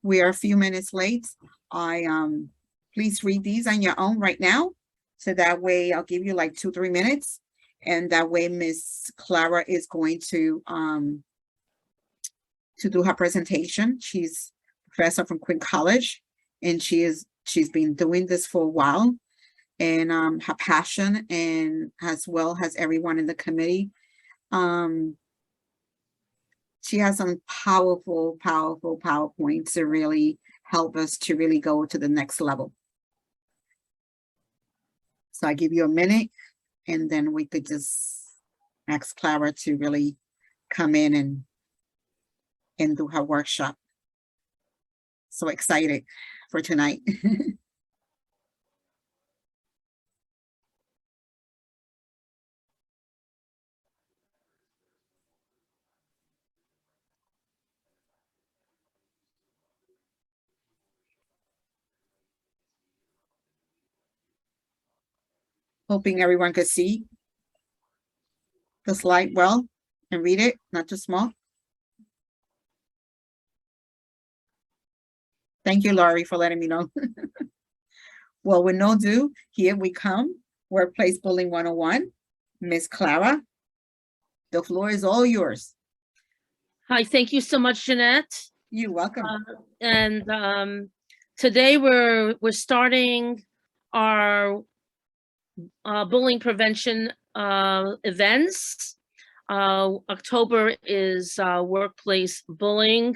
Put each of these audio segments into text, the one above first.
We are a few minutes late. Please read these on your own right now. So that way I'll give you like 2-3 minutes. And that way Miss Clara is going to do her presentation. She's a professor from Quinn College, and she's been doing this for a while. And her passion, and as well as everyone in the committee, she has some powerful PowerPoints to really help us to really go to the next level. So I give you a minute, and then we could just ask Clara to really come in and do her workshop. So excited for tonight. Hoping everyone could see the slide well and read it, not too small. Thank you, Laurie, for letting me know. Well, with no ado, here we come. Workplace Bullying 101. Miss Clara, the floor is all yours. Hi, thank you so much, Jeanette. You're welcome. Today we're starting our bullying prevention events. October is workplace bullying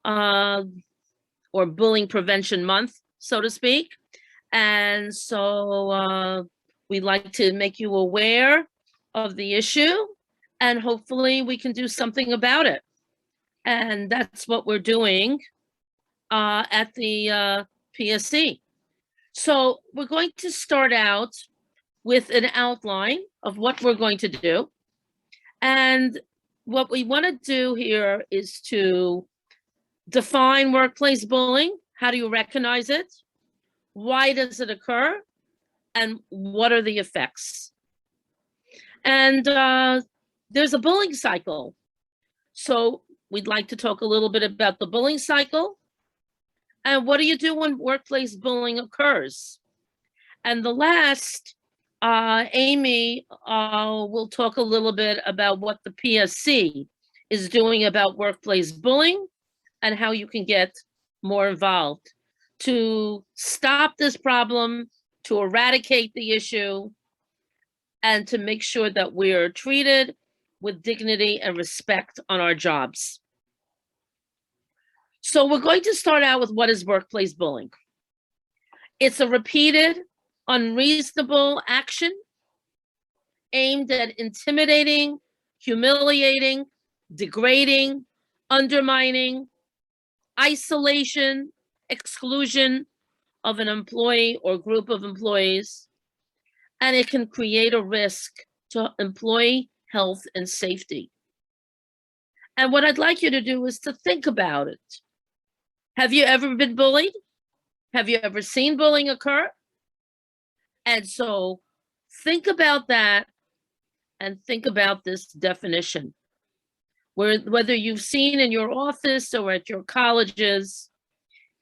or bullying prevention month, so to speak. And so we'd like to make you aware of the issue, and hopefully we can do something about it. And that's what we're doing at the PSC. So we're going to start out with an outline of what we're going to do. And what we want to do here is to define workplace bullying. How do you recognize it? Why does it occur? And what are the effects? And there's a bullying cycle. So we'd like to talk a little bit about the bullying cycle. And what do you do when workplace bullying occurs? And the last, Amy will talk a little bit about what the PSC is doing about workplace bullying and how you can get more involved to stop this problem, to eradicate the issue, and to make sure that we're treated with dignity and respect on our jobs. So we're going to start out with what is workplace bullying. It's a repeated, unreasonable action aimed at intimidating, humiliating, degrading, undermining, isolation, exclusion of an employee or group of employees, and it can create a risk to employee health and safety. And what I'd like you to do is to think about it. Have you ever been bullied? Have you ever seen bullying occur? And so think about that and think about this definition. Whether you've seen in your office or at your colleges,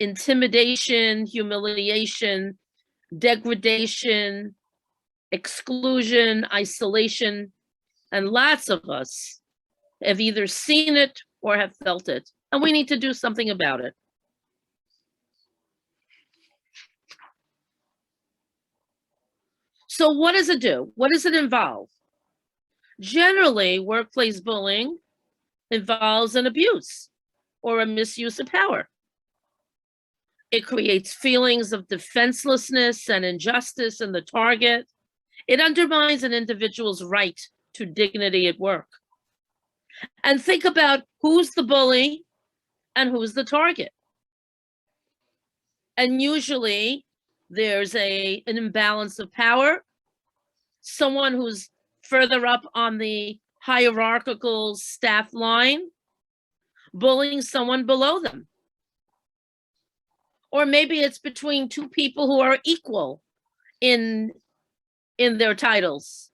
intimidation, humiliation, degradation, exclusion, isolation, and lots of us have either seen it or have felt it, and we need to do something about it. So what does it do? What does it involve? Generally, workplace bullying involves an abuse or a misuse of power. It creates feelings of defenselessness and injustice in the target. It undermines an individual's right to dignity at work. And think about who's the bully and who's the target. And usually there's an imbalance of power. Someone who's further up on the hierarchical staff line bullying someone below them. Or maybe it's between two people who are equal in their titles.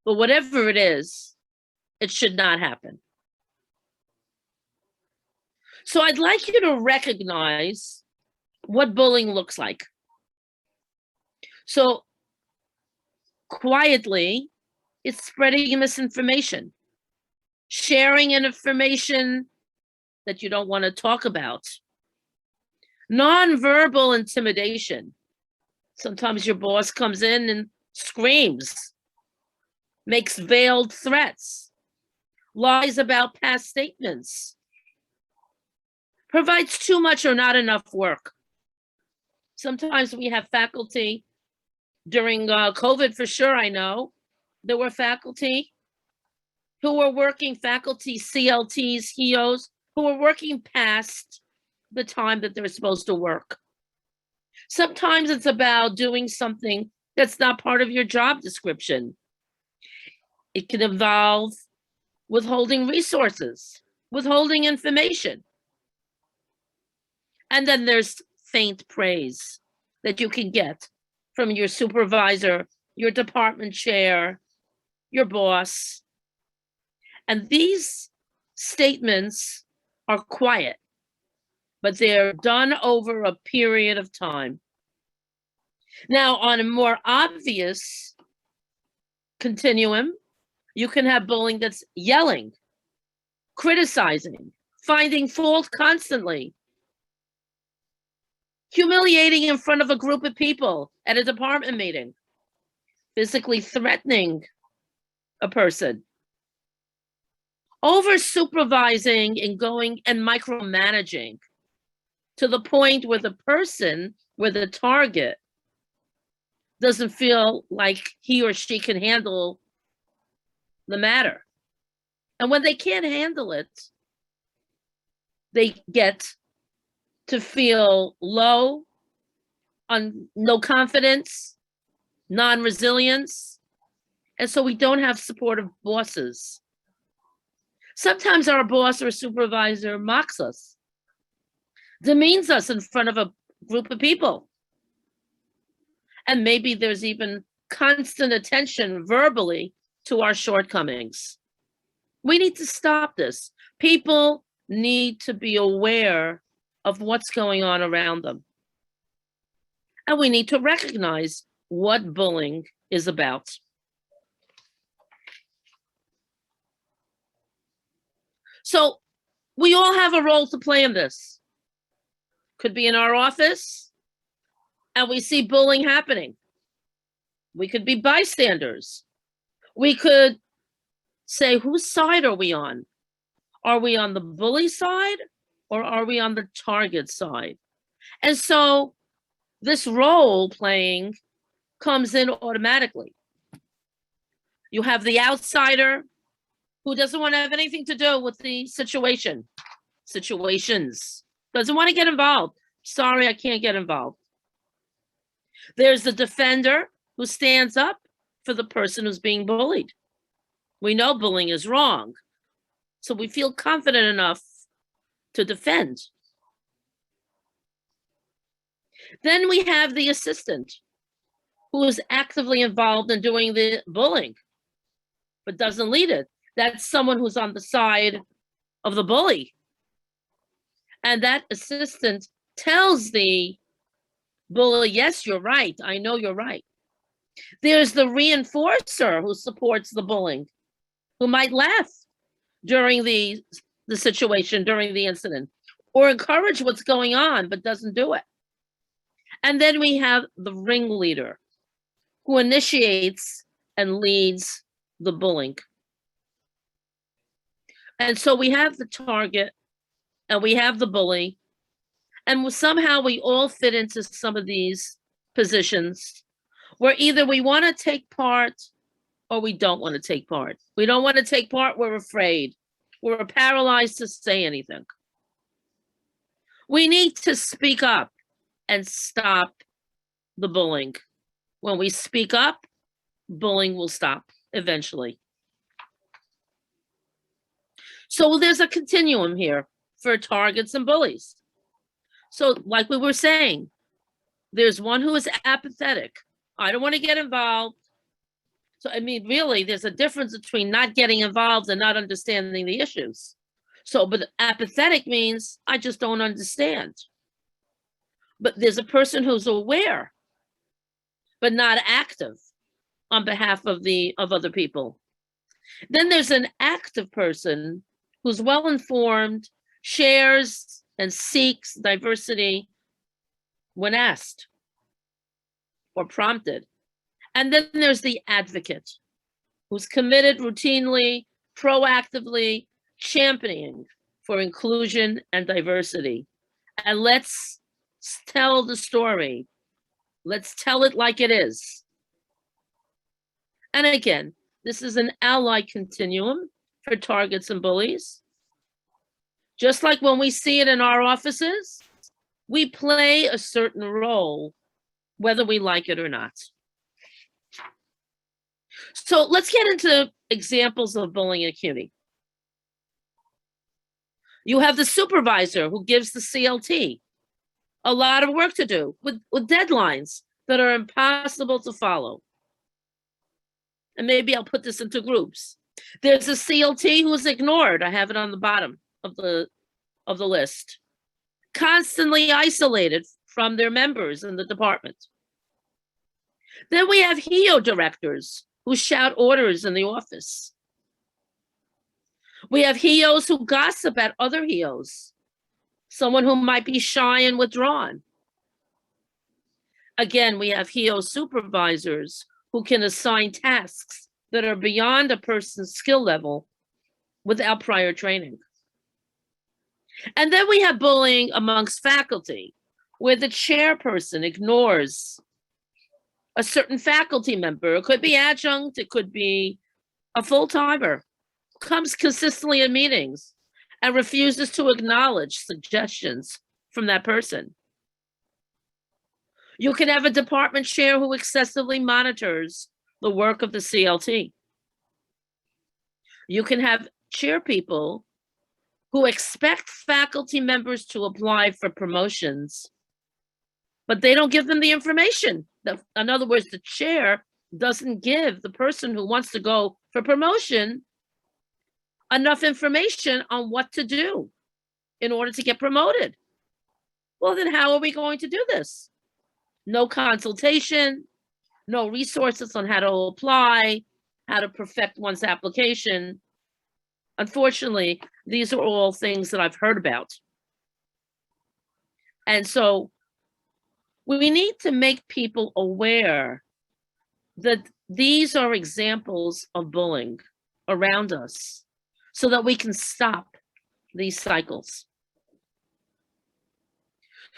But whatever it is, it should not happen. So I'd like you to recognize what bullying looks like. So quietly, it's spreading misinformation, sharing information that you don't want to talk about, nonverbal intimidation. Sometimes your boss comes in and screams, makes veiled threats, lies about past statements, provides too much or not enough work. Sometimes we have faculty during COVID, for sure, I know, there were faculty who were working, faculty, CLTs, HEOs, who were working past the time that they're supposed to work. Sometimes it's about doing something that's not part of your job description. It can involve withholding resources, withholding information. And then there's faint praise that you can get from your supervisor, your department chair, your boss. And these statements are quiet, but they're done over a period of time. Now, on a more obvious continuum, you can have bullying that's yelling, criticizing, finding fault constantly, humiliating in front of a group of people at a department meeting, physically threatening a person, over supervising and going and micromanaging to the point where the person, where the target, doesn't feel like he or she can handle the matter. And when they can't handle it, they get to feel low, no confidence, non-resilience. And so we don't have supportive bosses. Sometimes our boss or supervisor mocks us, demeans us in front of a group of people. And maybe there's even constant attention verbally to our shortcomings. We need to stop this. People need to be aware of what's going on around them. And we need to recognize what bullying is about. So we all have a role to play in this. Could be in our office and we see bullying happening. We could be bystanders. We could say, whose side are we on? Are we on the bully side or are we on the target side? And so this role playing comes in automatically. You have the outsider who doesn't want to have anything to do with the situations, doesn't want to get involved. Sorry, I can't get involved. There's the defender who stands up for the person who's being bullied. We know bullying is wrong, so we feel confident enough to defend. Then we have the assistant who is actively involved in doing the bullying, but doesn't lead it. That's someone who's on the side of the bully. And that assistant tells the bully, yes, you're right. I know you're right. There's the reinforcer who supports the bullying, who might laugh during the situation, during the incident, or encourage what's going on, but doesn't do it. And then we have the ringleader who initiates and leads the bullying. And so we have the target and we have the bully, and somehow we all fit into some of these positions where either we want to take part or we don't want to take part. We don't want to take part, we're afraid. We're paralyzed to say anything. We need to speak up and stop the bullying. When we speak up, bullying will stop eventually. So there's a continuum here for targets and bullies. So like we were saying, there's one who is apathetic. I don't want to get involved. So, I mean, really, there's a difference between not getting involved and not understanding the issues. So, but apathetic means I just don't understand. But there's a person who's aware, but not active on behalf of other people. Then there's an active person who's well informed, shares and seeks diversity when asked or prompted. And then there's the advocate who's committed routinely, proactively championing for inclusion and diversity. And let's tell the story. Let's tell it like it is. And again, this is an ally continuum for targets and bullies. Just like when we see it in our offices, we play a certain role, whether we like it or not. So let's get into examples of bullying at CUNY. You have the supervisor who gives the CLT a lot of work to do with deadlines that are impossible to follow. And maybe I'll put this into groups. There's a CLT who is ignored. I have it on the bottom of the list. Constantly isolated from their members in the department. Then we have HEO directors who shout orders in the office. We have HEOs who gossip at other HEOs. Someone who might be shy and withdrawn. Again, we have HEO supervisors who can assign tasks that are beyond a person's skill level without prior training. And then we have bullying amongst faculty, where the chairperson ignores a certain faculty member. It could be adjunct, it could be a full-timer, comes consistently in meetings and refuses to acknowledge suggestions from that person. You can have a department chair who excessively monitors the work of the CLT. You can have chair people who expect faculty members to apply for promotions, but they don't give them the information. In other words, the chair doesn't give the person who wants to go for promotion enough information on what to do in order to get promoted. Well, then how are we going to do this? No consultation, no resources on how to apply, how to perfect one's application. Unfortunately, these are all things that I've heard about. And so we need to make people aware that these are examples of bullying around us so that we can stop these cycles.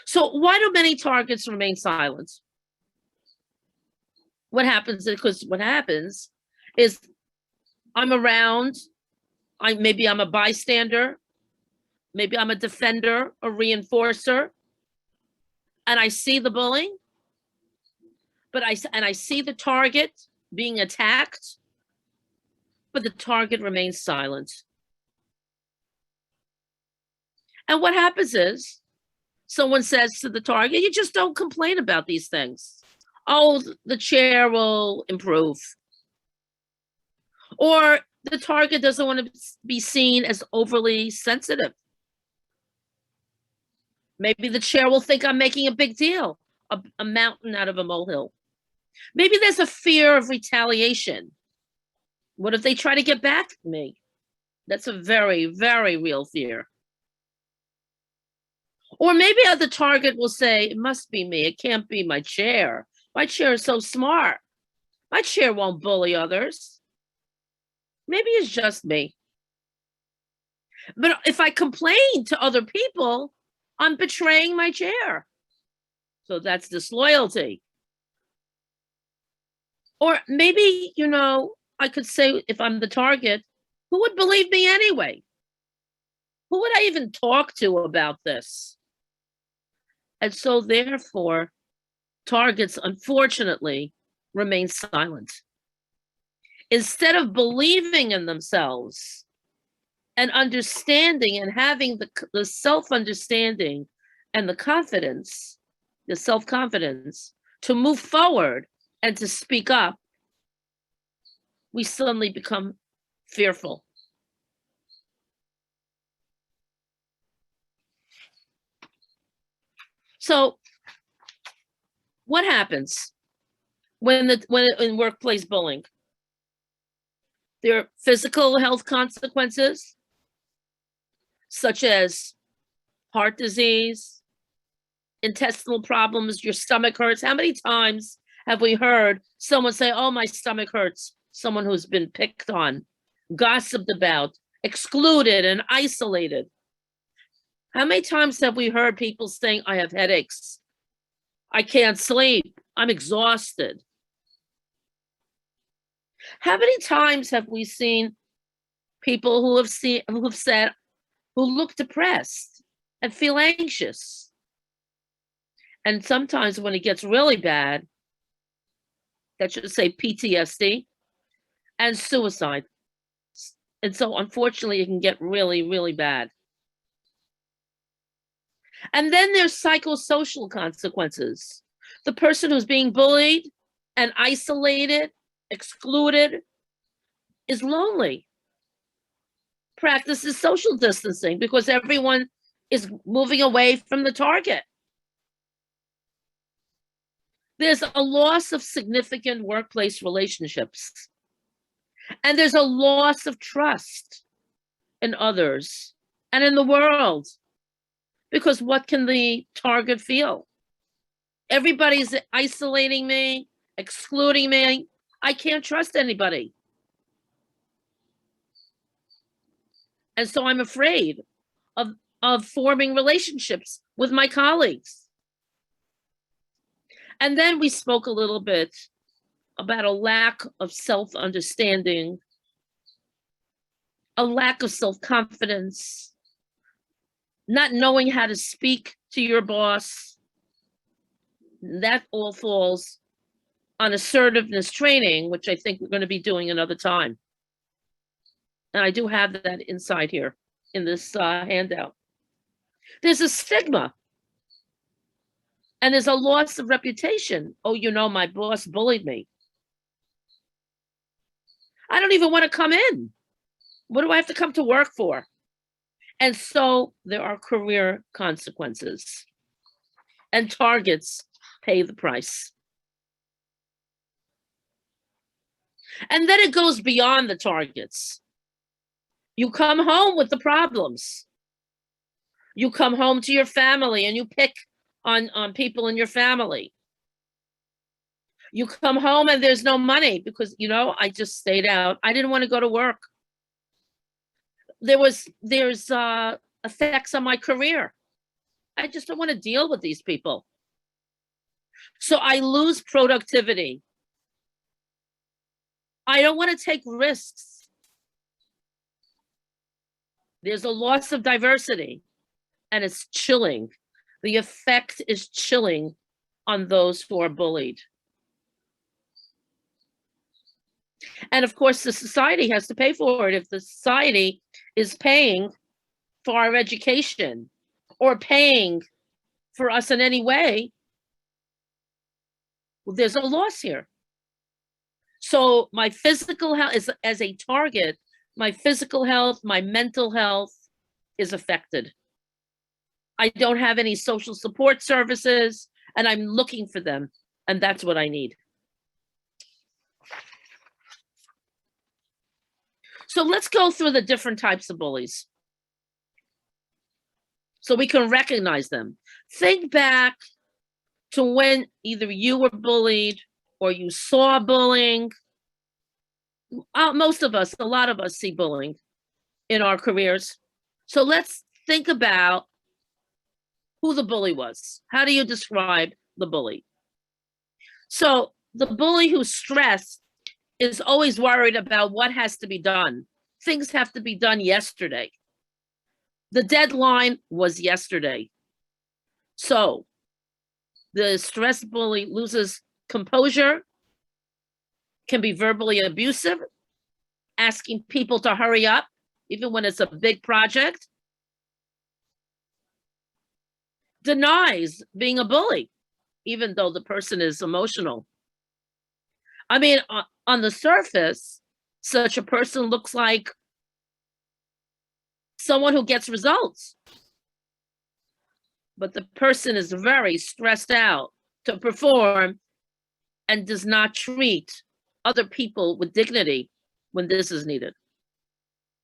So why do many targets remain silent? What happens is I'm around, maybe I'm a bystander, maybe I'm a defender, a reinforcer, and I see the bullying, but I see the target being attacked, but the target remains silent. And what happens is someone says to the target, you just don't complain about these things. Oh, the chair will improve. Or the target doesn't want to be seen as overly sensitive. Maybe the chair will think I'm making a big deal, a mountain out of a molehill. Maybe there's a fear of retaliation. What if they try to get back at me? That's a very, very real fear. Or maybe the target will say, it must be me. It can't be my chair. My chair is so smart. My chair won't bully others. Maybe it's just me. But if I complain to other people, I'm betraying my chair. So that's disloyalty. Or maybe, I could say, if I'm the target, who would believe me anyway? Who would I even talk to about this? And so therefore, targets, unfortunately, remain silent. Instead of believing in themselves and understanding and having the self-understanding and the confidence, the self-confidence to move forward and to speak up, we suddenly become fearful. So what happens when in workplace bullying? There are physical health consequences, such as heart disease, intestinal problems, your stomach hurts. How many times have we heard someone say, oh, my stomach hurts? Someone who's been picked on, gossiped about, excluded, and isolated. How many times have we heard people saying, I have headaches, I can't sleep, I'm exhausted? How many times have we seen people who have said, who look depressed and feel anxious? And sometimes when it gets really bad, that should say PTSD and suicide. And so unfortunately, it can get really, really bad. And then there's psychosocial consequences. The person who's being bullied and isolated, excluded, is lonely, practices social distancing because everyone is moving away from the target. There's a loss of significant workplace relationships. And there's a loss of trust in others and in the world. Because what can the target feel? Everybody's isolating me, excluding me. I can't trust anybody. And so I'm afraid of forming relationships with my colleagues. And then we spoke a little bit about a lack of self-understanding, a lack of self-confidence, not knowing how to speak to your boss. That all falls on assertiveness training, which I think we're going to be doing another time. And I do have that inside here in this handout. There's a stigma. And there's a loss of reputation. Oh, you know, my boss bullied me. I don't even want to come in. What do I have to come to work for? And so there are career consequences. And targets pay the price. And then it goes beyond the targets. You come home with the problems. You come home to your family and you pick on people in your family. You come home and there's no money because, you know, I just stayed out. I didn't want to go to work. There's effects on my career. I just don't want to deal with these people. So I lose productivity. I don't want to take risks. There's a loss of diversity, and it's chilling. The effect is chilling on those who are bullied. And of course, the society has to pay for it. If the society is paying for our education or paying for us in any way, well, there's a loss here. So my physical health is as a target, my physical health, my mental health is affected. I don't have any social support services and I'm looking for them. And that's what I need. So let's go through the different types of bullies so we can recognize them. Think back to when either you were bullied or you saw bullying. Most of us, a lot of us see bullying in our careers. So let's think about who the bully was. How do you describe the bully? So the bully who's stressed is always worried about what has to be done. Things have to be done yesterday. The deadline was yesterday. So the stressed bully loses composure, can be verbally abusive, asking people to hurry up, even when it's a big project. Denies being a bully, even though the person is emotional. I mean, on the surface, such a person looks like someone who gets results. but the person is very stressed out to perform and does not treat other people with dignity when this is needed.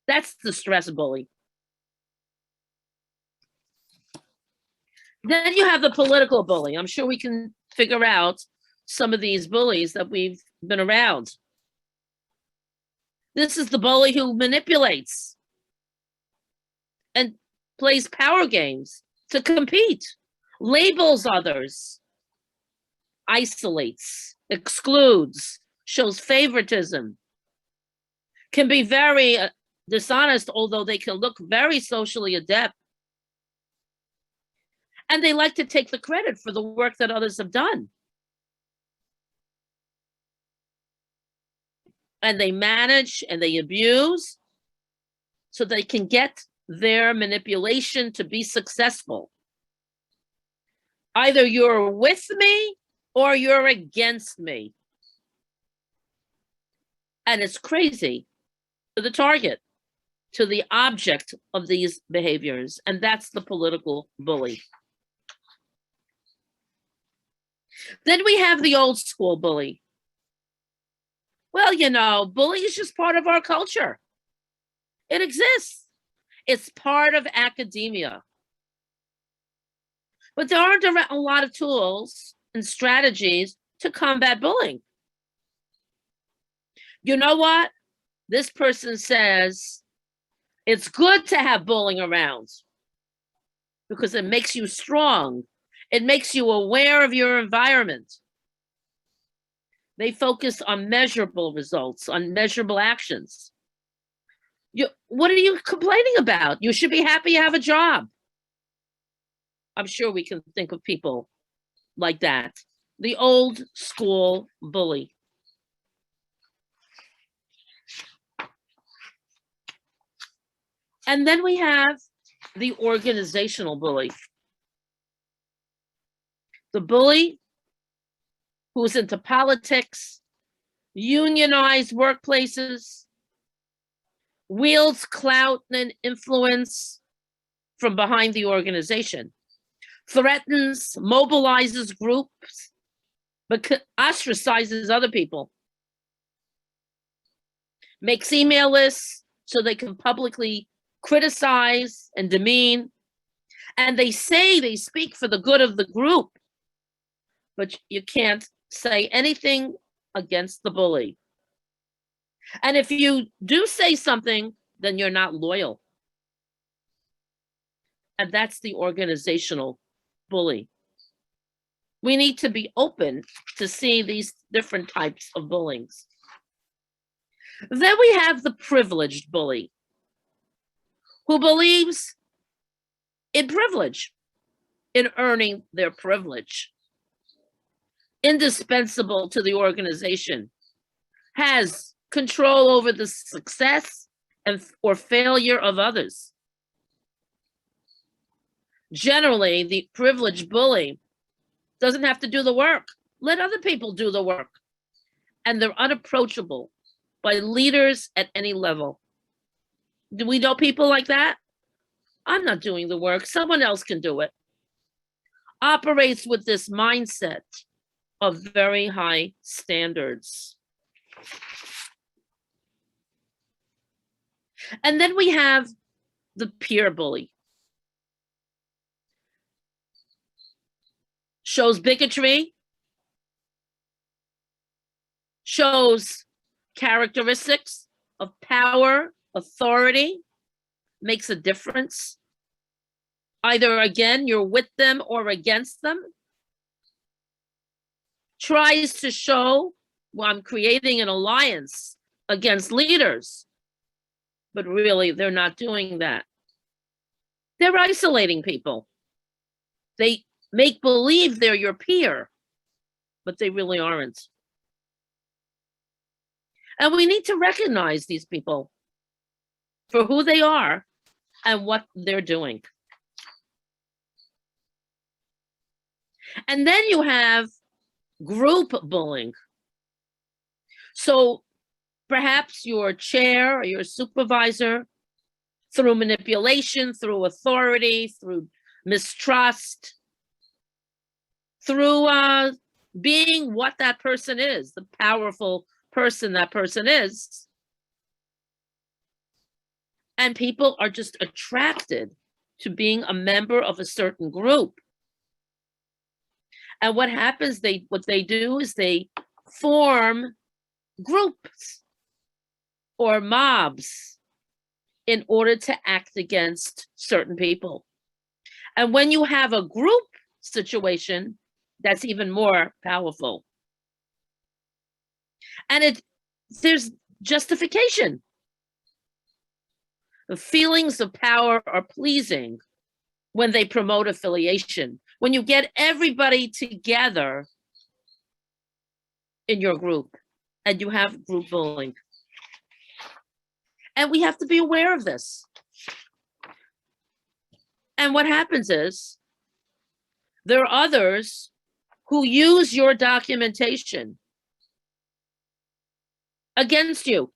That's the stress bully. Then you have the political bully. I'm sure we can figure out some of these bullies that we've been around. This is the bully who manipulates and plays power games to compete, labels others, isolates, excludes, shows favoritism, can be very dishonest, although they can look very socially adept. And they like to take the credit for the work that others have done. And they manage and they abuse so they can get their manipulation to be successful. Either you're with me or you're against me. And it's crazy to the target, to the object of these behaviors. And that's the political bully. Then we have the old school bully. Well, you know, bullying is just part of our culture. It exists. It's part of academia. But there aren't a lot of tools and strategies to combat bullying. You know what? This person says it's good to have bullying around because it makes you strong. It makes you aware of your environment. They focus on measurable results, on measurable actions. What are you complaining about? You should be happy you have a job. I'm sure we can think of people like that. The old school bully. And then we have the organizational bully. The bully who's into politics, unionized workplaces, wields clout and influence from behind the organization, threatens, mobilizes groups, but ostracizes other people, makes email lists so they can publicly criticize and demean, and they say they speak for the good of the group, but you can't say anything against the bully. And if you do say something, then you're not loyal. And that's the organizational bully. We need to be open to see these different types of bullying. Then we have the privileged bully, who believes in privilege, in earning their privilege, indispensable to the organization, has control over the success and or failure of others. Generally, the privileged bully doesn't have to do the work. Let other people do the work. And they're unapproachable by leaders at any level. Do we know people like that? I'm not doing the work. Someone else can do it. Operates with this mindset of very high standards. And then we have the peer bully. Shows bigotry, shows characteristics of power, authority, makes a difference. Either again, you're with them or against them. Tries to show, well, I'm creating an alliance against leaders, but really they're not doing that. They're isolating people. They make believe they're your peer, but they really aren't. And we need to recognize these people for who they are and what they're doing. And then you have group bullying. So perhaps your chair or your supervisor, through manipulation, through authority, through mistrust, through being what that person is, the powerful person that person is. And people are just attracted to being a member of a certain group. And what happens, what they do is they form groups or mobs in order to act against certain people. And when you have a group situation, that's even more powerful. And there's justification. The feelings of power are pleasing when they promote affiliation. When you get everybody together in your group and you have group bullying. And we have to be aware of this. And what happens is there are others who use your documentation against you.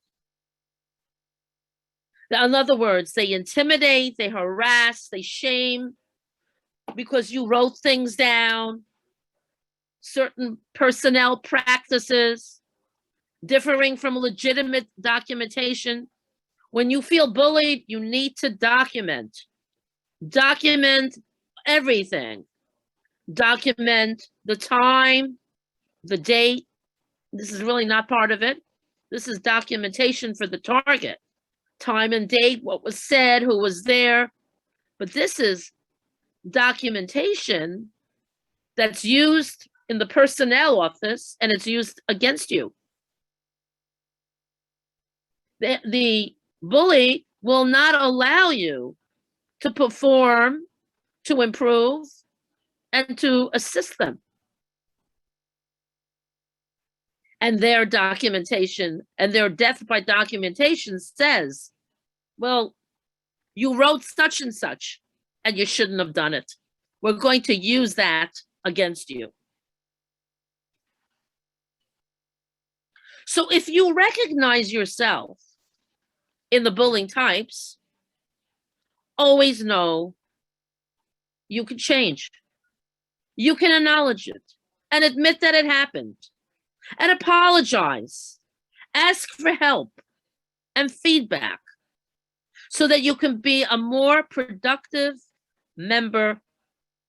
In other words, they intimidate, they harass, they shame because you wrote things down, certain personnel practices, differing from legitimate documentation. When you feel bullied, you need to document. Document everything. Document the time, the date. This is really not part of it. This is documentation for the target. Time and date, what was said, who was there. But this is documentation that's used in the personnel office and it's used against you. The bully will not allow you to perform, to improve, and to assist them. And their documentation and their death by documentation says, well, you wrote such and such, and you shouldn't have done it. We're going to use that against you. So if you recognize yourself in the bullying types, always know you can change. You can acknowledge it and admit that it happened and apologize. Ask for help and feedback so that you can be a more productive member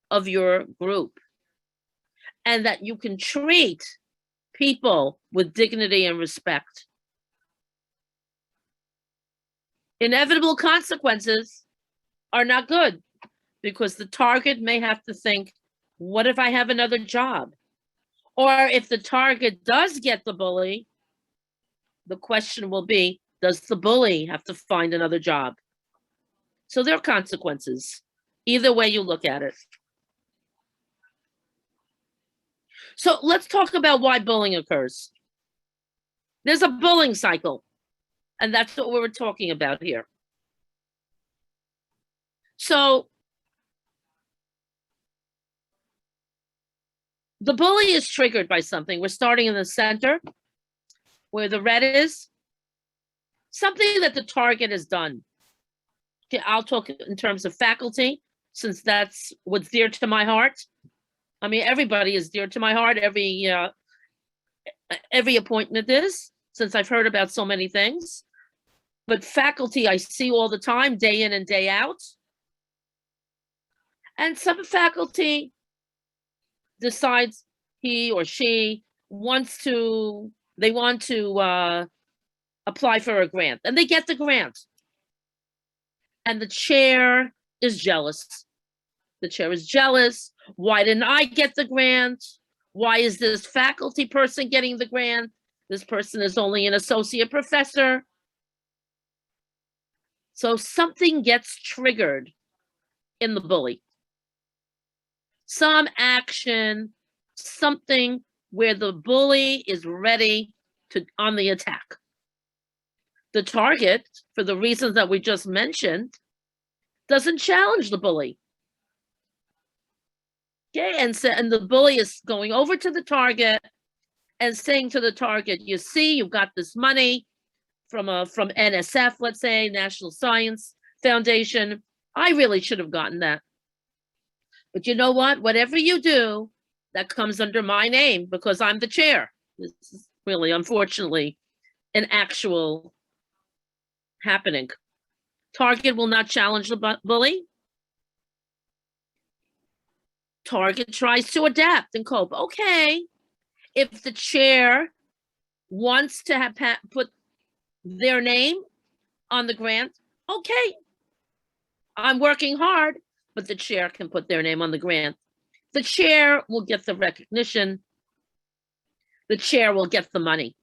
of your group and that you can treat people with dignity and respect. Inevitable consequences are not good because the target may have to think, what if I have another job? Or if the target does get the bully, the question will be, does the bully have to find another job? So there are consequences, either way you look at it. So let's talk about why bullying occurs. There's a bullying cycle, and that's what we were talking about here. So the bully is triggered by something. We're starting in the center where the red is. Something that the target has done. Okay, I'll talk in terms of faculty, since that's what's dear to my heart. I mean, everybody is dear to my heart. Every appointment is, since I've heard about so many things. But faculty, I see all the time, day in and day out. And some faculty decides he or she wants to, they want to apply for a grant, and they get the grant. And the chair is jealous. The chair is jealous. Why didn't I get the grant? Why is this faculty person getting the grant? This person is only an associate professor. So something gets triggered in the bully. Some action, something where the bully is ready to on the attack. The target, for the reasons that we just mentioned, doesn't challenge the bully. Okay, and the bully is going over to the target and saying to the target, you see, you've got this money from NSF, let's say, National Science Foundation. I really should have gotten that. But you know what? Whatever you do, that comes under my name because I'm the chair. This is really, unfortunately, an actual happening. Target will not challenge the bully. Target tries to adapt and cope. Okay, if the chair wants to have put their name on the grant, okay. I'm working hard, but the chair can put their name on the grant. The chair will get the recognition. The chair will get the money.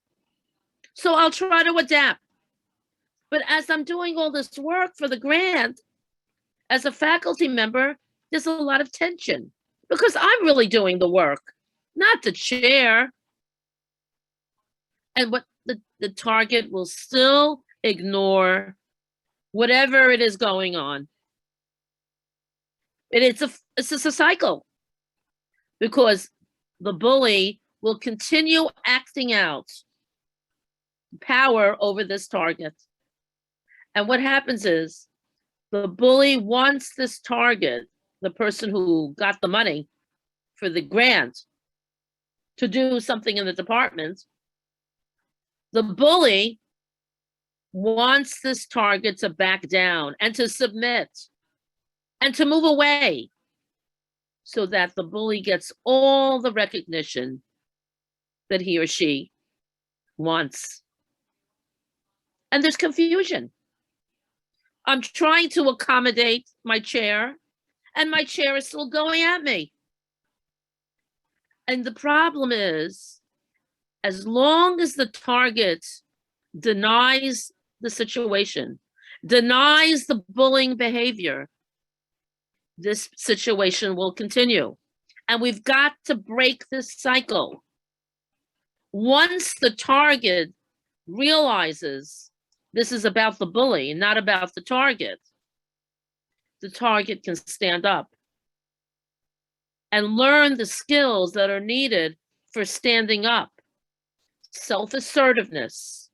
So I'll try to adapt. But as I'm doing all this work for the grant, as a faculty member, there's a lot of tension because I'm really doing the work, not the chair. And what the target will still ignore whatever it is going on. And it's a cycle because the bully will continue acting out power over this target. And what happens is the bully wants this target, the person who got the money for the grant, to do something in the department. The bully wants this target to back down and to submit and to move away so that the bully gets all the recognition that he or she wants. And there's confusion. I'm trying to accommodate my chair, and my chair is still going at me. And the problem is, as long as the target denies the situation, denies the bullying behavior, this situation will continue. And we've got to break this cycle. Once the target realizes this is about the bully, not about the target can stand up and learn the skills that are needed for standing up. Self-assertiveness,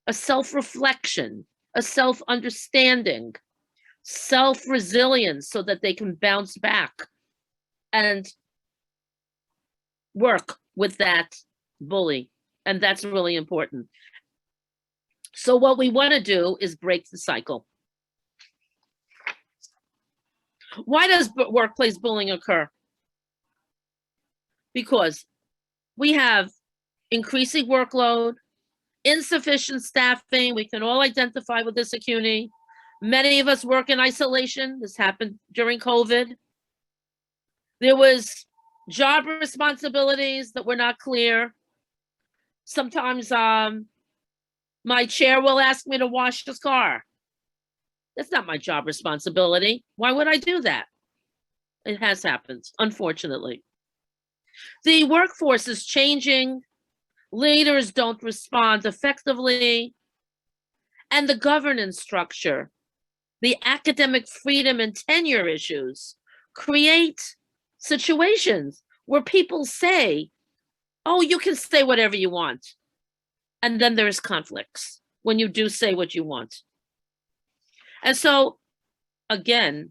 a self-reflection, a self-understanding, self-resilience so that they can bounce back and work with that bully. And that's really important. So what we want to do is break the cycle. Why does workplace bullying occur? Because we have increasing workload, insufficient staffing. We can all identify with this at CUNY. Many of us work in isolation. This happened during COVID. There was job responsibilities that were not clear. Sometimes my chair will ask me to wash his car. That's not my job responsibility. Why would I do that? It has happened, unfortunately. The workforce is changing. Leaders don't respond effectively. And the governance structure, the academic freedom and tenure issues create situations where people say, oh, you can say whatever you want. And then there's conflicts when you do say what you want. And so, again,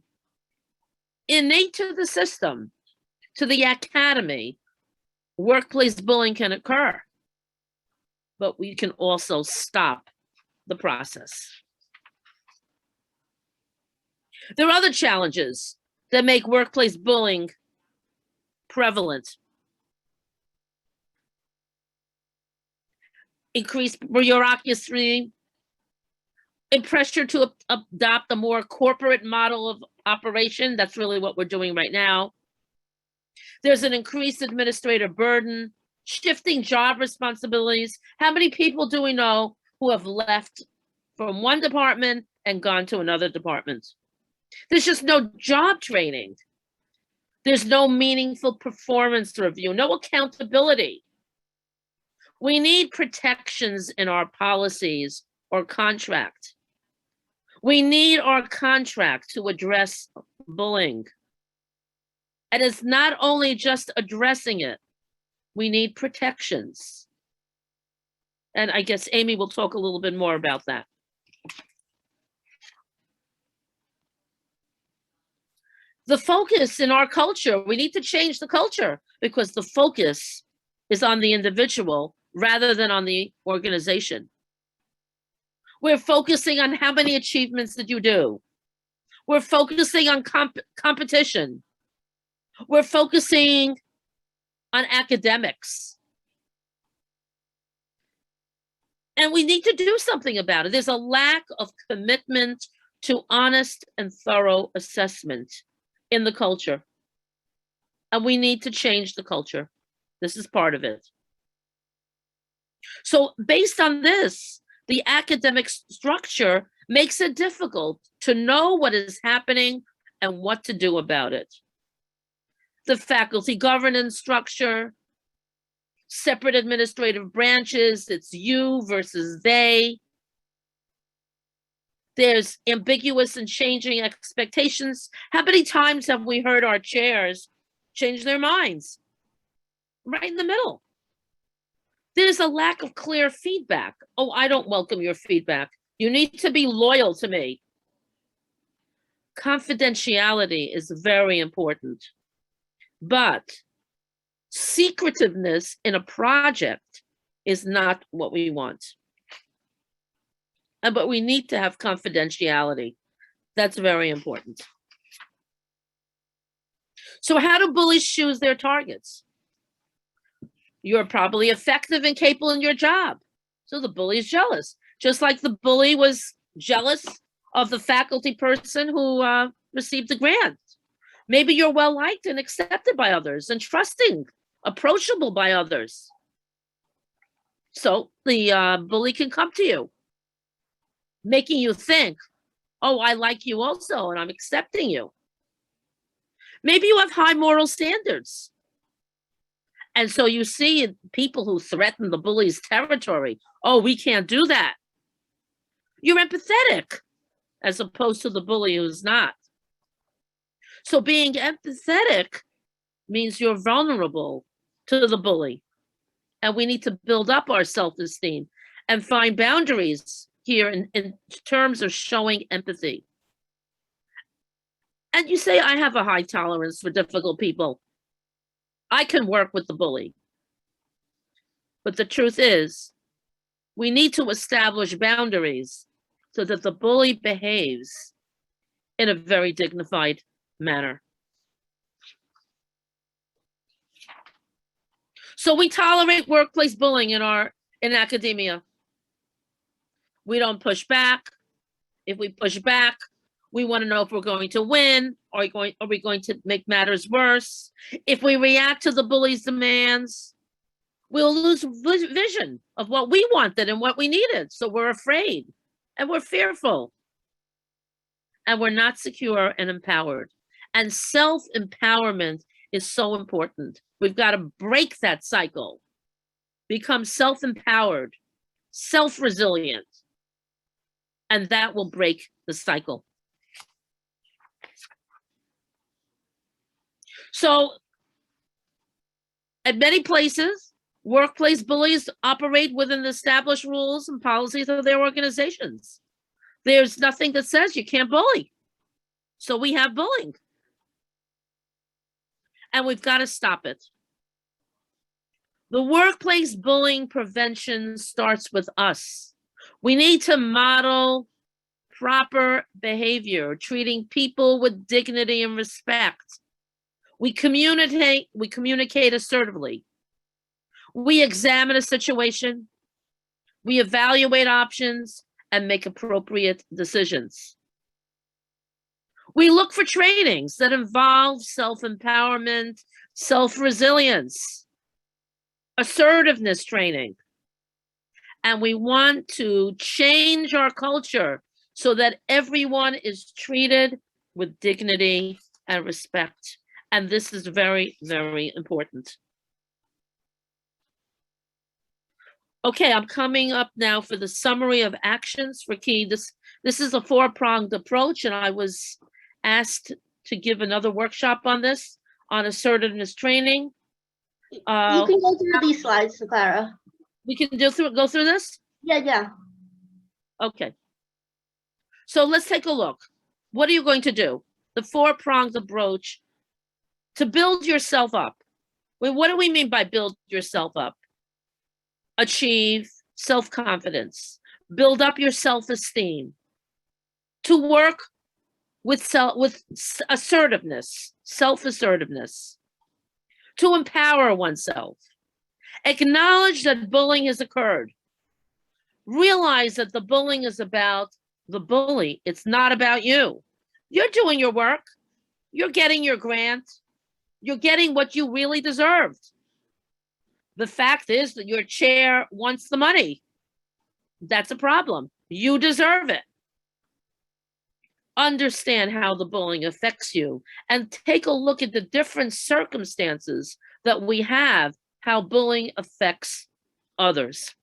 innate to the system, to the academy, workplace bullying can occur, but we can also stop the process. There are other challenges that make workplace bullying prevalent. Increased bureaucracy, and pressure to adopt a more corporate model of operation. That's really what we're doing right now. There's an increased administrative burden, shifting job responsibilities. How many people do we know who have left from one department and gone to another department? There's just no job training. There's no meaningful performance review, no accountability. We need protections in our policies or contract. We need our contract to address bullying. And it's not only just addressing it, we need protections. And I guess Amy will talk a little bit more about that. The focus in our culture, we need to change the culture because the focus is on the individual rather than on the organization. We're focusing on how many achievements did you do. We're focusing on competition. We're focusing on academics. And we need to do something about it. There's a lack of commitment to honest and thorough assessment in the culture. And we need to change the culture. This is part of it. So based on this, the academic structure makes it difficult to know what is happening and what to do about it. The faculty governance structure, separate administrative branches, it's you versus they. There's ambiguous and changing expectations. How many times have we heard our chairs change their minds? Right in the middle. There's a lack of clear feedback. Oh, I don't welcome your feedback. You need to be loyal to me. Confidentiality is very important, but secretiveness in a project is not what we want. But we need to have confidentiality. That's very important. So how do bullies choose their targets? You're probably effective and capable in your job. So the bully is jealous. Just like the bully was jealous of the faculty person who received the grant. Maybe you're well-liked and accepted by others and trusting, approachable by others. So the bully can come to you, making you think, oh, I like you also, and I'm accepting you. Maybe you have high moral standards. And so you see people who threaten the bully's territory. Oh, we can't do that. You're empathetic as opposed to the bully who's not. So being empathetic means you're vulnerable to the bully. And we need to build up our self-esteem and find boundaries here in terms of showing empathy. And you say, I have a high tolerance for difficult people. I can work with the bully. But the truth is, we need to establish boundaries so that the bully behaves in a very dignified manner. So we tolerate workplace bullying in academia. We don't push back. If we push back, we want to know if we're going to win. Are we going to make matters worse? If we react to the bully's demands, we'll lose vision of what we wanted and what we needed. So we're afraid and we're fearful and we're not secure and empowered. And self-empowerment is so important. We've got to break that cycle, become self-empowered, self-resilient, and that will break the cycle. So at many places, workplace bullies operate within the established rules and policies of their organizations. There's nothing that says you can't bully. So we have bullying. And we've got to stop it. The workplace bullying prevention starts with us. We need to model proper behavior, treating people with dignity and respect. We communicate assertively. We examine a situation. We evaluate options and make appropriate decisions. We look for trainings that involve self-empowerment, self-resilience, assertiveness training. And we want to change our culture so that everyone is treated with dignity and respect. And this is very, very important. Okay, I'm coming up now for the summary of actions for key. This is a four-pronged approach, and I was asked to give another workshop on this, on assertiveness training. You can go through these slides, Clara. We can go through this? Yeah. Okay. So let's take a look. What are you going to do? the four-pronged approach to build yourself up. Well, what do we mean by build yourself up? Achieve self-confidence, build up your self-esteem, to work with assertiveness, self-assertiveness, to empower oneself, acknowledge that bullying has occurred, realize that the bullying is about the bully. It's not about you. You're doing your work. You're getting your grant. You're getting what you really deserved. The fact is that your chair wants the money. That's a problem. You deserve it. Understand how the bullying affects you and take a look at the different circumstances that we have, how bullying affects others.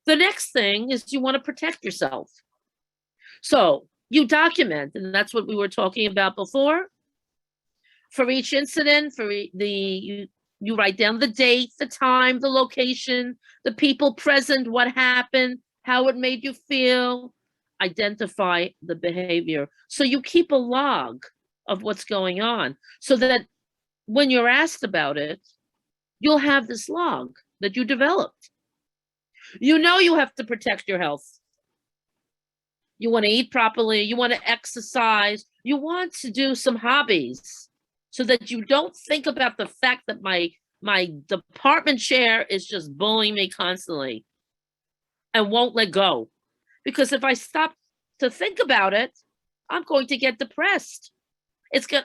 The next thing is you want to protect yourself. So you document, and that's what we were talking about before. For each incident, you write down the date, the time, the location, the people present, what happened, how it made you feel, identify the behavior. So you keep a log of what's going on so that when you're asked about it, you'll have this log that you developed. You know you have to protect your health. You want to eat properly, you want to exercise, you want to do some hobbies so that you don't think about the fact that my department chair is just bullying me constantly and won't let go. Because if I stop to think about it, I'm going to get depressed.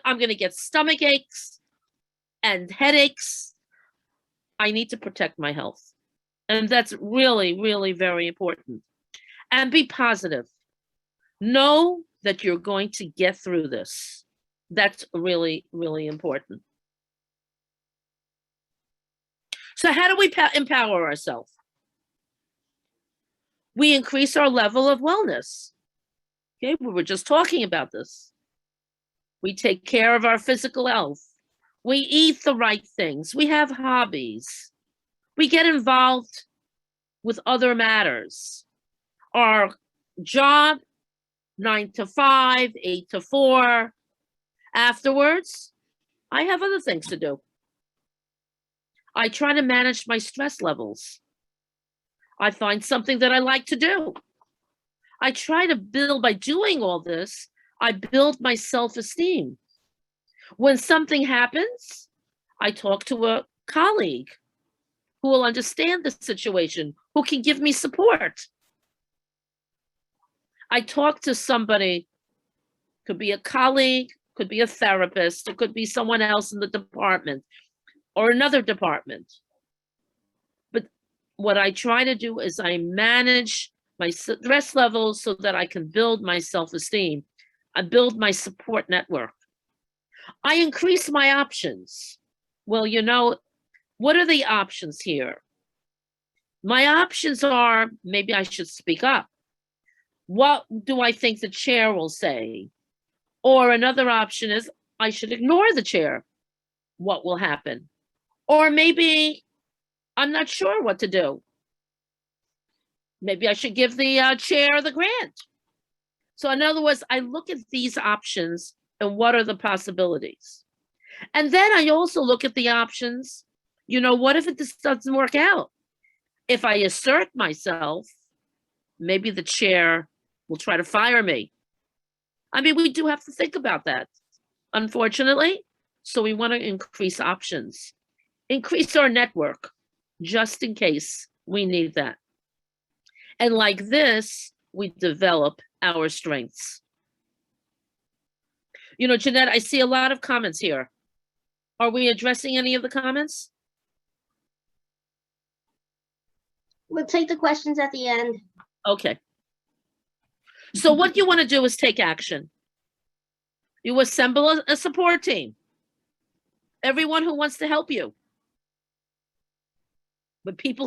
I'm going to get stomach aches and headaches. I need to protect my health. And that's really, really very important. And be positive. Know that you're going to get through this. That's really, really important. So how do we empower ourselves? We increase our level of wellness. Okay, we were just talking about this. We take care of our physical health. We eat the right things. We have hobbies. We get involved with other matters. Our job, 9 to 5, 8 to 4. Afterwards, I have other things to do. I try to manage my stress levels. I find something that I like to do. I try to build, by doing all this, I build my self-esteem. When something happens, I talk to a colleague who will understand the situation, who can give me support. I talk to somebody, could be a colleague, could be a therapist, it could be someone else in the department or another department. But what I try to do is I manage my stress levels so that I can build my self-esteem. I build my support network. I increase my options. Well, you know, what are the options here? My options are, maybe I should speak up. What do I think the chair will say? Or another option is I should ignore the chair. What will happen? Or maybe I'm not sure what to do. Maybe I should give the chair the grant. So in other words, I look at these options and what are the possibilities. And then I also look at the options. You know, what if this doesn't work out? If I assert myself, maybe the chair will try to fire me. I mean, we do have to think about that, unfortunately. So we want to increase options, increase our network, just in case we need that. And like this, we develop our strengths. You know, Jeanette, I see a lot of comments here. Are we addressing any of the comments? We'll take the questions at the end. Okay. So what you want to do is take action. You assemble a support team. Everyone who wants to help you. But people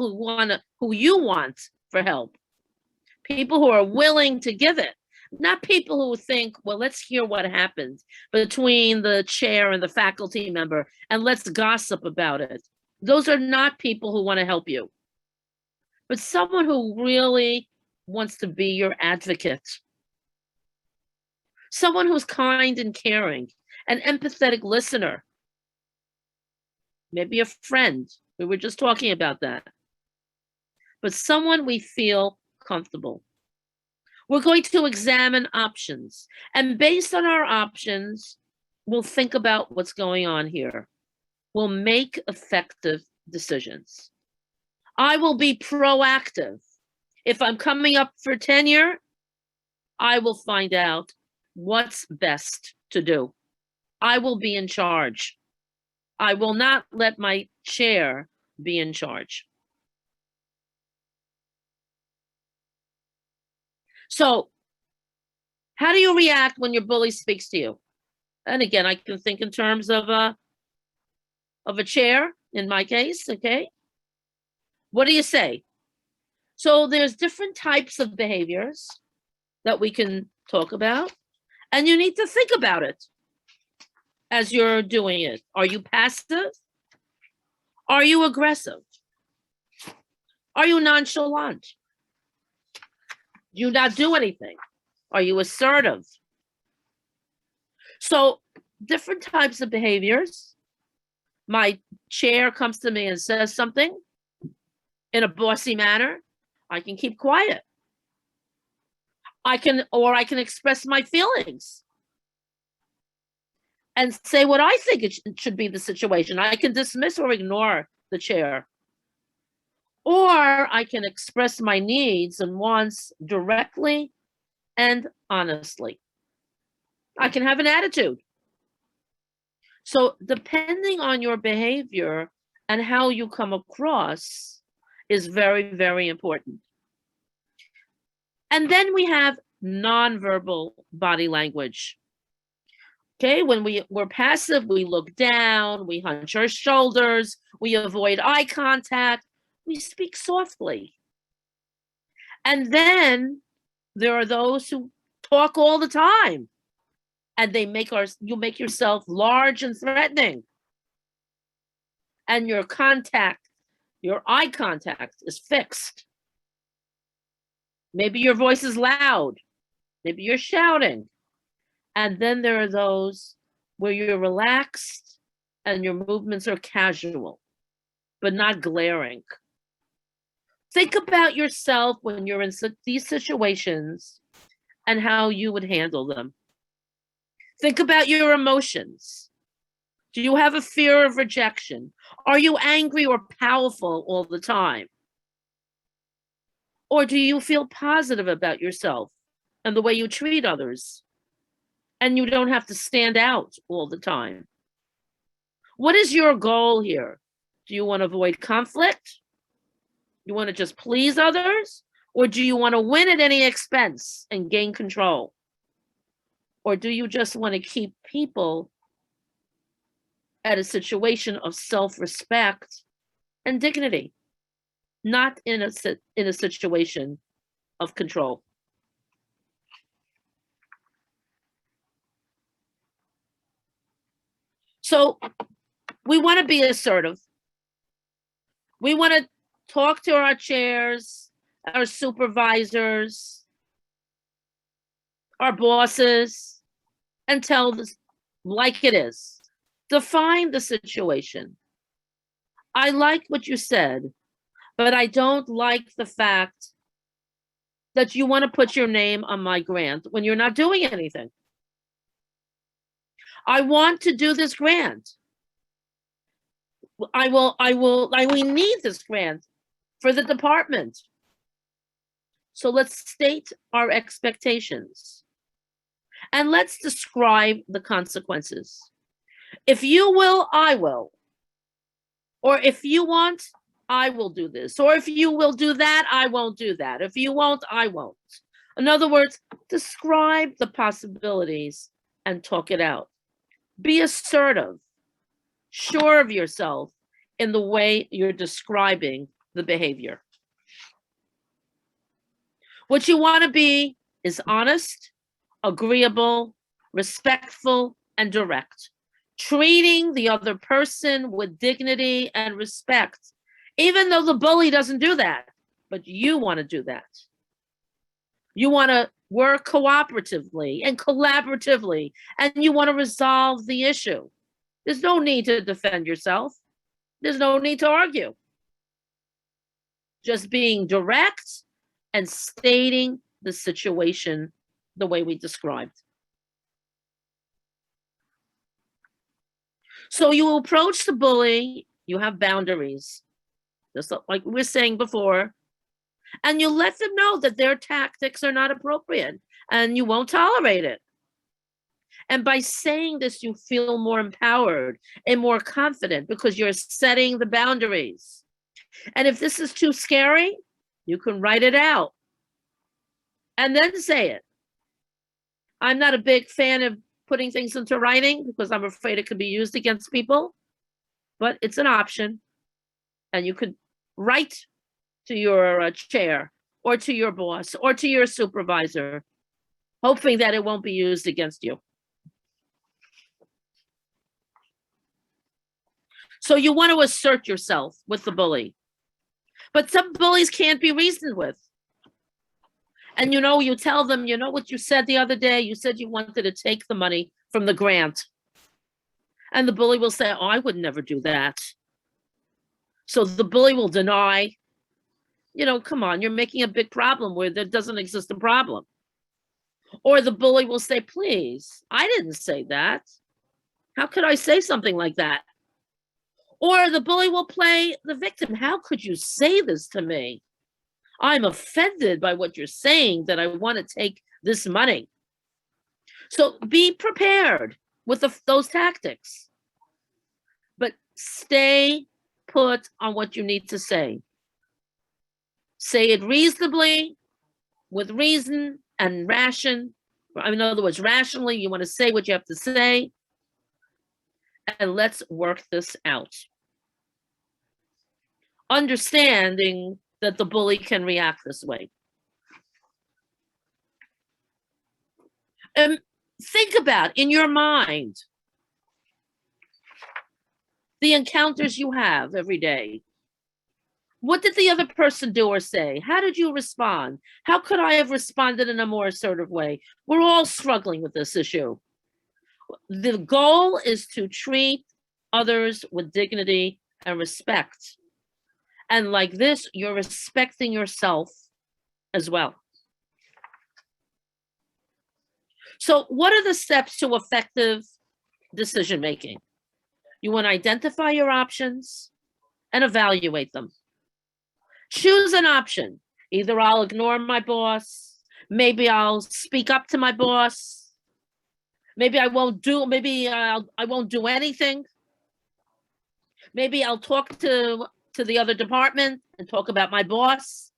who you want for help. People who are willing to give it. Not people who think, well, let's hear what happened between the chair and the faculty member and let's gossip about it. Those are not people who want to help you. But someone who really wants to be your advocate. someone who's kind and caring, an empathetic listener, maybe a friend. We were just talking about that. But someone we feel comfortable. We're going to examine options, and based on our options, we'll think about what's going on here. We'll make effective decisions. I will be proactive. If I'm coming up for tenure, I will find out what's best to do. I will be in charge. I will not let my chair be in charge. So, how do you react when your bully speaks to you? And again, I can think in terms of a chair, in my case, okay? What do you say? So there's different types of behaviors that we can talk about, and you need to think about it as you're doing it. Are you passive? Are you aggressive? Are you nonchalant? Do you not do anything? Are you assertive? So different types of behaviors. My chair comes to me and says something in a bossy manner. I can keep quiet. I can express my feelings and say what I think it should be the situation. I can dismiss or ignore the chair. Or I can express my needs and wants directly and honestly. I can have an attitude. So depending on your behavior and how you come across is very, very important. And then we have nonverbal body language. Okay, when we're passive, we look down, we hunch our shoulders, we avoid eye contact, we speak softly. And then there are those who talk all the time, and you make yourself large and threatening. And your eye contact is fixed. Maybe your voice is loud. Maybe you're shouting. And then there are those where you're relaxed and your movements are casual, but not glaring. Think about yourself when you're in these situations and how you would handle them. Think about your emotions. Do you have a fear of rejection? Are you angry or powerful all the time? Or do you feel positive about yourself and the way you treat others? And you don't have to stand out all the time. What is your goal here? Do you want to avoid conflict? You want to just please others? Or do you want to win at any expense and gain control? Or do you just want to keep people at a situation of self-respect and dignity, not in a situation of control? So we want to be assertive. We want to talk to our chairs, our supervisors, our bosses, and tell this like it is. Define the situation. I like what you said, but I don't like the fact that you want to put your name on my grant when you're not doing anything. I want to do this grant. We need this grant for the department. So let's state our expectations. And let's describe the consequences. If you will, I will. Or if you want, I will do this. Or if you will do that, I won't do that. If you won't, I won't. In other words, describe the possibilities and talk it out. Be assertive, sure of yourself in the way you're describing the behavior. What you want to be is honest, agreeable, respectful, and direct. Treating the other person with dignity and respect, even though the bully doesn't do that, but you want to do that. You want to work cooperatively and collaboratively, and you want to resolve the issue. There's no need to defend yourself. There's no need to argue. Just being direct and stating the situation the way we described. So you approach the bully, you have boundaries, just like we were saying before, and you let them know that their tactics are not appropriate and you won't tolerate it. And by saying this, you feel more empowered and more confident because you're setting the boundaries. And if this is too scary, you can write it out and then say it. I'm not a big fan of putting things into writing because I'm afraid it could be used against people, but it's an option. And you could write to your chair or to your boss or to your supervisor, hoping that it won't be used against you. So you want to assert yourself with the bully, but some bullies can't be reasoned with. And you tell them, you know what you said the other day? You said you wanted to take the money from the grant. And the bully will say, oh, I would never do that. So the bully will deny, come on, you're making a big problem where there doesn't exist a problem. Or the bully will say, please, I didn't say that. How could I say something like that? Or the bully will play the victim. How could you say this to me? I'm offended by what you're saying that I want to take this money. So be prepared with those tactics, but stay put on what you need to say. Say it reasonably, with reason and ration. In other words, rationally, you want to say what you have to say, and let's work this out. Understanding that the bully can react this way. Think about, in your mind, the encounters you have every day. What did the other person do or say? How did you respond? How could I have responded in a more assertive way? We're all struggling with this issue. The goal is to treat others with dignity and respect. And like this, you're respecting yourself as well. So what are the steps to effective decision-making? You want to identify your options and evaluate them. Choose an option. Either I'll ignore my boss, maybe I'll speak up to my boss, maybe I won't do anything. Maybe I'll talk to the other department and talk about my boss.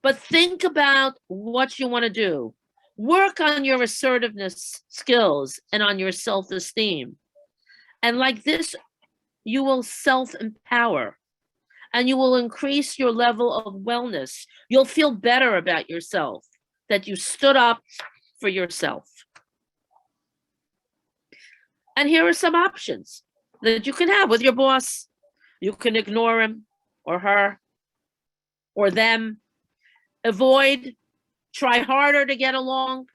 But think about what you want to do. Work on your assertiveness skills and on your self-esteem. And like this, you will self-empower and you will increase your level of wellness. You'll feel better about yourself, that you stood up for yourself. And here are some options that you can have with your boss. You can ignore him or her or them. Avoid, try harder to get along.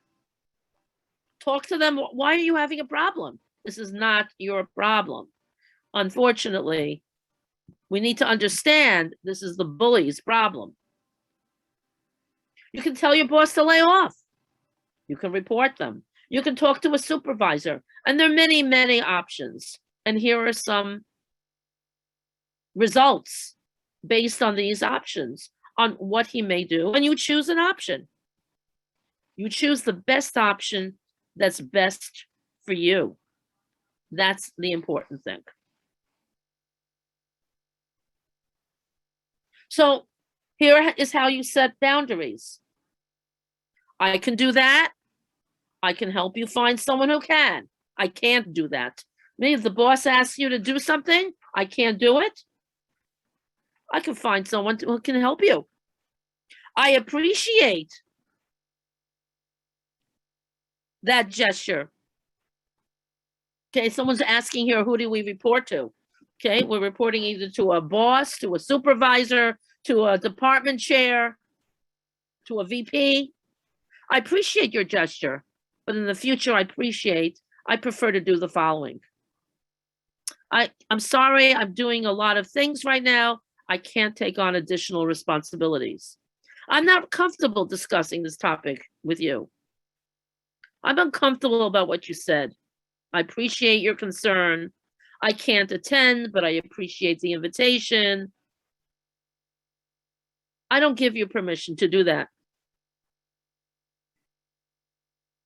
Talk to them. Why are you having a problem? This is not your problem. Unfortunately, we need to understand this is the bully's problem. You can tell your boss to lay off. You can report them. You can talk to a supervisor. And there are many, many options. And here are some results based on these options on what he may do. And you choose an option. You choose the best option that's best for you. That's the important thing. So here is how you set boundaries. I can do that. I can help you find someone who can. I can't do that. Maybe if the boss asks you to do something, I can't do it. I can find someone who can help you. I appreciate that gesture. Okay, someone's asking here, who do we report to? Okay, we're reporting either to a boss, to a supervisor, to a department chair, to a VP. I appreciate your gesture, but in the future, I prefer to do the following. I'm sorry, I'm doing a lot of things right now. I can't take on additional responsibilities. I'm not comfortable discussing this topic with you. I'm uncomfortable about what you said. I appreciate your concern. I can't attend, but I appreciate the invitation. I don't give you permission to do that.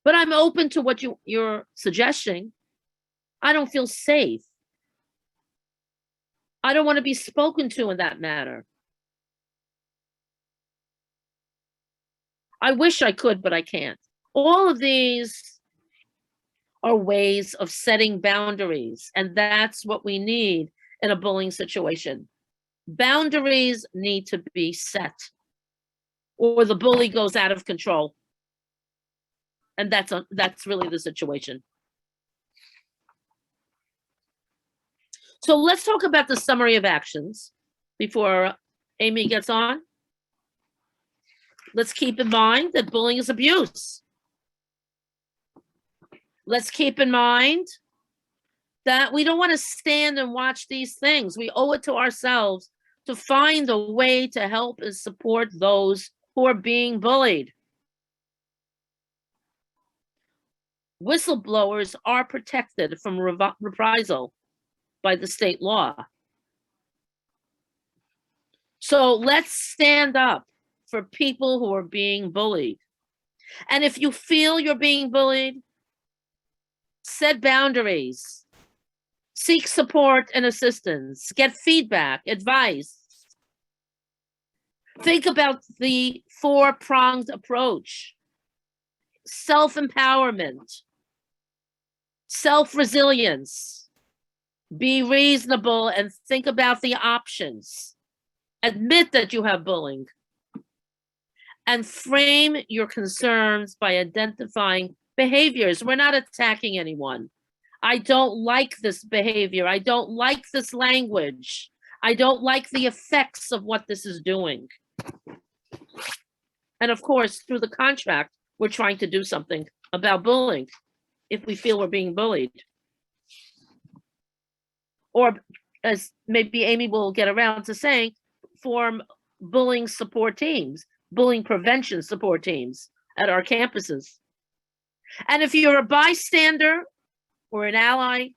But I'm open to what you're suggesting. I don't feel safe. I don't want to be spoken to in that matter. I wish I could, but I can't. All of these are ways of setting boundaries, and that's what we need in a bullying situation. Boundaries need to be set, or the bully goes out of control. And that's really the situation. So let's talk about the summary of actions before Amy gets on. Let's keep in mind that bullying is abuse. Let's keep in mind that we don't want to stand and watch these things. We owe it to ourselves to find a way to help and support those who are being bullied. Whistleblowers are protected from reprisal by the state law. So let's stand up for people who are being bullied. And if you feel you're being bullied, set boundaries, seek support and assistance, get feedback, advice. Think about the four-pronged approach: self-empowerment, self-resilience, be reasonable and think about the options, admit that you have bullying, and frame your concerns by identifying behaviors. We're not attacking anyone. I don't like this behavior. I don't like this language. I don't like the effects of what this is doing. And of course, through the contract, we're trying to do something about bullying if we feel we're being bullied. Or, as maybe Amy will get around to saying, form bullying support teams, bullying prevention support teams at our campuses. And if you're a bystander or an ally,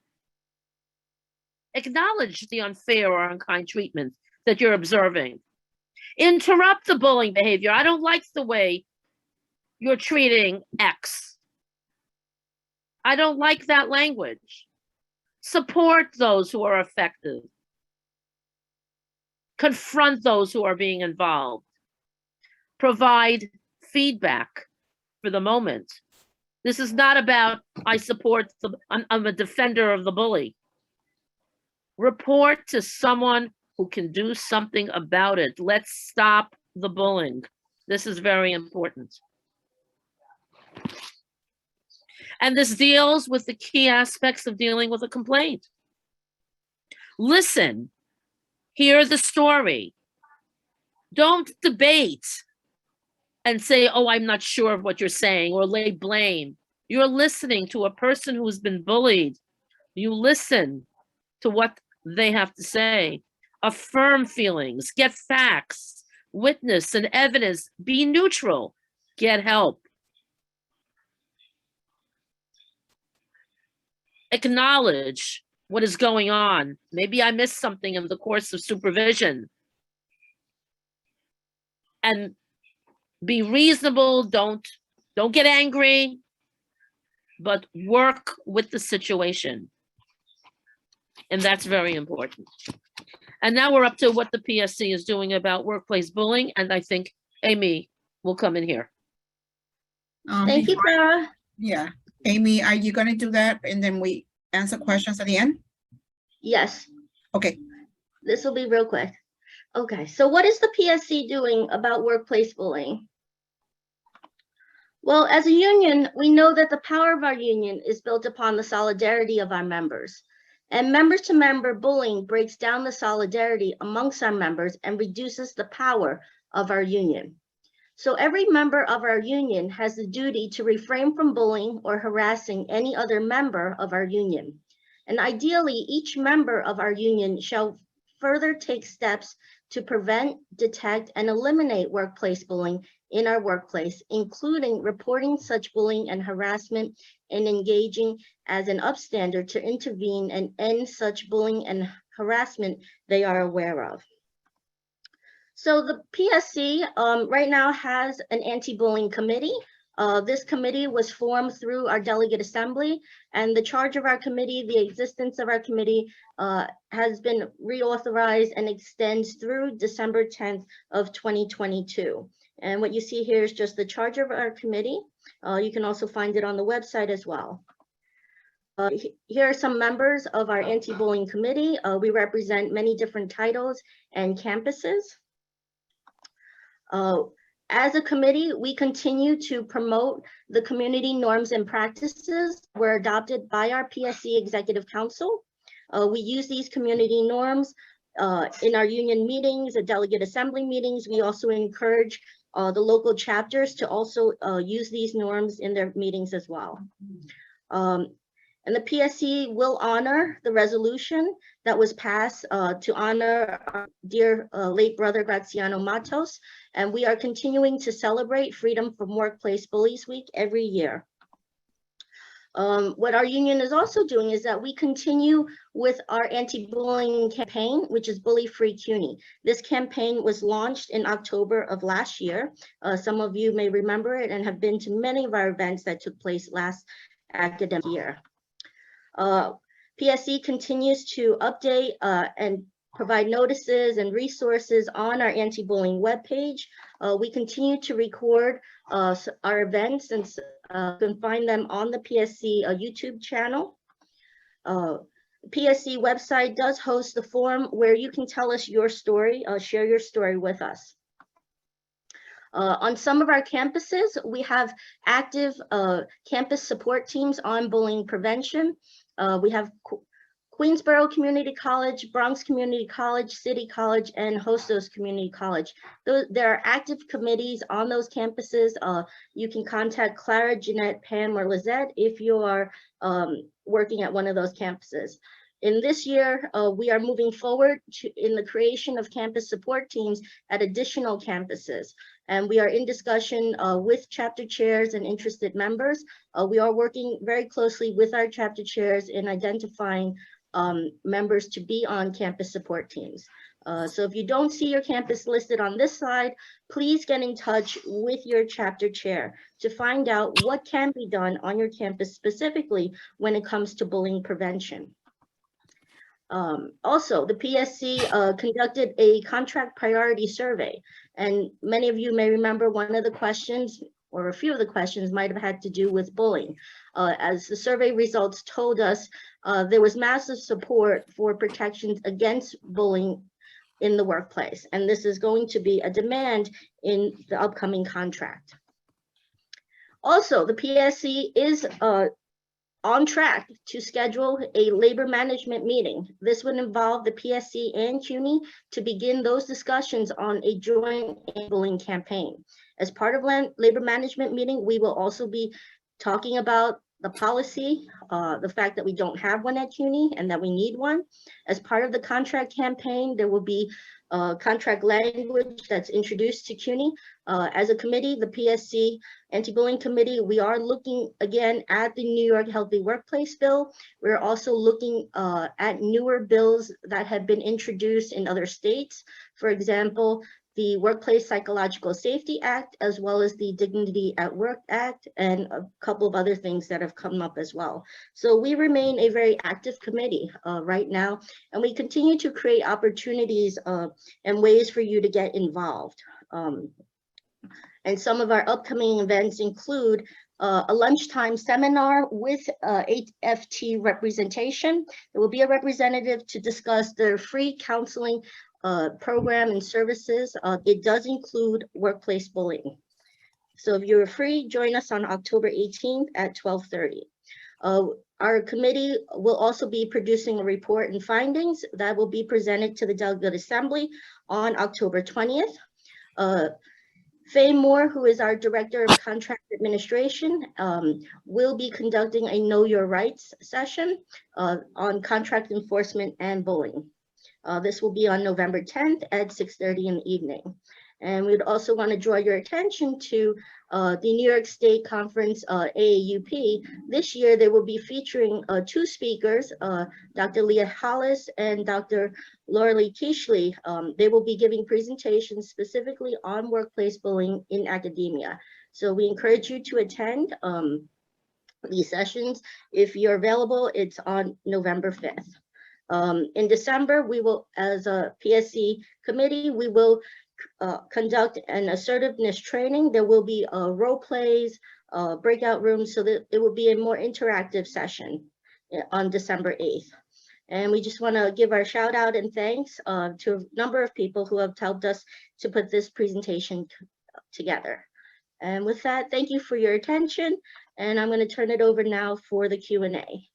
acknowledge the unfair or unkind treatment that you're observing. Interrupt the bullying behavior. I don't like the way you're treating X. I don't like that language. Support those who are affected. Confront those who are being involved. Provide feedback for the moment. This is not about, I'm a defender of the bully. Report to someone who can do something about it. Let's stop the bullying. This is very important. And this deals with the key aspects of dealing with a complaint. Listen, hear the story. Don't debate and say, oh, I'm not sure of what you're saying, or lay blame. You're listening to a person who's been bullied. You listen to what they have to say. Affirm feelings, get facts, witness and evidence, be neutral, get help. Acknowledge what is going on. Maybe I missed something in the course of supervision. And be reasonable, don't get angry, but work with the situation. And that's very important. And now we're up to what the PSC is doing about workplace bullying, and I think Amy will come in here. Thank you, Clara. Yeah, Amy, are you gonna do that? And then we answer questions at the end? Yes, Okay, this will be real quick. Okay, so what is the PSC doing about workplace bullying? Well, as a union, we know that the power of our union is built upon the solidarity of our members. And member-to-member bullying breaks down the solidarity amongst our members and reduces the power of our union. So every member of our union has the duty to refrain from bullying or harassing any other member of our union. And ideally, each member of our union shall further take steps to prevent, detect, and eliminate workplace bullying in our workplace, including reporting such bullying and harassment and engaging as an upstander to intervene and end such bullying and harassment they are aware of. So the PSC right now has an anti-bullying committee. This committee was formed through our delegate assembly, and the charge of our committee, the existence of our committee has been reauthorized and extends through December 10th of 2022. And what you see here is just the charge of our committee. You can also find it on the website as well. Here are some members of our anti-bullying committee. We represent many different titles and campuses. As a committee, we continue to promote the community norms and practices were adopted by our PSC Executive Council. We use these community norms in our union meetings, the delegate assembly meetings. We also encourage the local chapters to also use these norms in their meetings as well. And the PSC will honor the resolution that was passed to honor our dear late brother Graziano Matos, and we are continuing to celebrate Freedom from Workplace Bullies Week every year. What our union is also doing is that we continue with our anti-bullying campaign, which is Bully Free CUNY. This campaign was launched in October of last year. Some of you may remember it and have been to many of our events that took place last academic year. PSC continues to update and provide notices and resources on our anti-bullying webpage. We continue to record our events, and you can find them on the PSC YouTube channel. PSC website does host the forum where you can tell us your story, share your story with us. On some of our campuses, we have active campus support teams on bullying prevention. We have Queensborough Community College, Bronx Community College, City College, and Hostos Community College. There are active committees on those campuses. You can contact Clara, Jeanette, Pam, or Lizette if you are working at one of those campuses. In this year, we are moving forward in the creation of campus support teams at additional campuses. And we are in discussion with chapter chairs and interested members. We are working very closely with our chapter chairs in identifying members to be on campus support teams. So if you don't see your campus listed on this slide, please get in touch with your chapter chair to find out what can be done on your campus specifically when it comes to bullying prevention. Also, the PSC conducted a contract priority survey, and many of you may remember one of the questions, or a few of the questions, might have had to do with bullying. As the survey results told us, there was massive support for protections against bullying in the workplace, and this is going to be a demand in the upcoming contract. Also, the PSC is on track to schedule a labor management meeting. This would involve the PSC and CUNY to begin those discussions on a joint bullying campaign. As part of labor management meeting, we will also be talking about the policy, the fact that we don't have one at CUNY and that we need one. As part of the contract campaign, there will be contract language that's introduced to CUNY. As a committee, the PSC Anti-Bullying Committee, we are looking again at the New York Healthy Workplace Bill. We're also looking at newer bills that have been introduced in other states. For example, the Workplace Psychological Safety Act, as well as the Dignity at Work Act, and a couple of other things that have come up as well. So we remain a very active committee right now, and we continue to create opportunities and ways for you to get involved. And some of our upcoming events include a lunchtime seminar with HFT representation. There will be a representative to discuss their free counseling program and services. It does include workplace bullying. So if you're free, join us on October 18th at 12:30. Our committee will also be producing a report and findings that will be presented to the Delegate Assembly on October 20th. Faye Moore, who is our Director of Contract Administration, will be conducting a Know Your Rights session on contract enforcement and bullying. This will be on November 10th at 6:30 in the evening. And we'd also want to draw your attention to the New York State Conference, AAUP. This year, they will be featuring 2 speakers, Dr. Leah Hollis and Dr. Laura Kishley. They will be giving presentations specifically on workplace bullying in academia. So we encourage you to attend these sessions. If you're available, it's on November 5th. In December, we will, as a PSC committee, we will conduct an assertiveness training. There will be role plays, breakout rooms, so that it will be a more interactive session on December 8th. And we just want to give our shout out and thanks to a number of people who have helped us to put this presentation together. And with that, thank you for your attention. And I'm going to turn it over now for the Q&A.